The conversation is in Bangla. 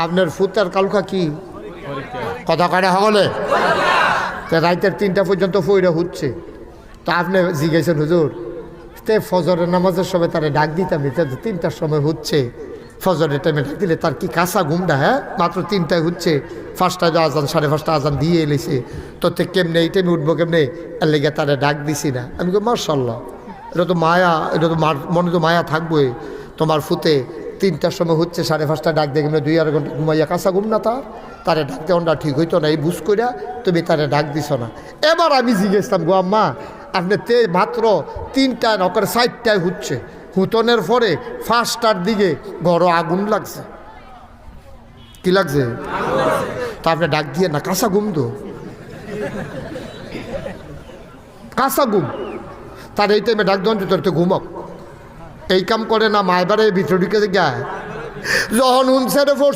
আপনার ফুতার কালকা কি কথা কাটা হলে রাইতের 3টা পর্যন্ত ফইরা হচ্ছে। তা আপনি জিজ্ঞেসেন হুজুর তে ফজরের নামাজের সময় তারা ডাক দিতাম 3টার সময় হচ্ছে, ফজরের টাইমে ডাক দিলে তার কি কাঁচা ঘুমটা? হ্যাঁ, মাত্র 3টায় হচ্ছে, 5টায় আজান 5:30 আজান দিয়ে এলেছে, তো কেমনে এই টাইমে উঠবো কেমনে? এর লেগে তারা ডাক দিছি না। আমি কই মাশাআল্লাহ, এটা তো মায়া, এটা তো মনে তো মায়া থাকবোই। তোমার ফুতে 3টার সময় হচ্ছে, 5:30 ডাক দিয়ে কেমনে 2-2.5 ঘন্টা ঘুমাইয়া কাঁচা ঘুম না তারে ডাক দেওয়াটা ঠিক হইতো না, এই বুঝ কইরা তুমি তারে ডাক দিছ না। এবার আমি জিজ্ঞেসলাম গো আম্মা আপনি মাত্র 3টা নকর 4টায় হচ্ছে, হুতনের পরে 5টার দিকে ঘর আগুন লাগছে, কি লাগছে? তা আপনি ডাক দিয়ে না, কাঁচা ঘুম তো, কাঁচা ঘুম। তার এই টাইমে ডাক দেওয়ান তোর তো ঘুমক, এই কাম করে না। মায়ের ভিতরে ঢুকে যায় যখন উনসারে পড়ছে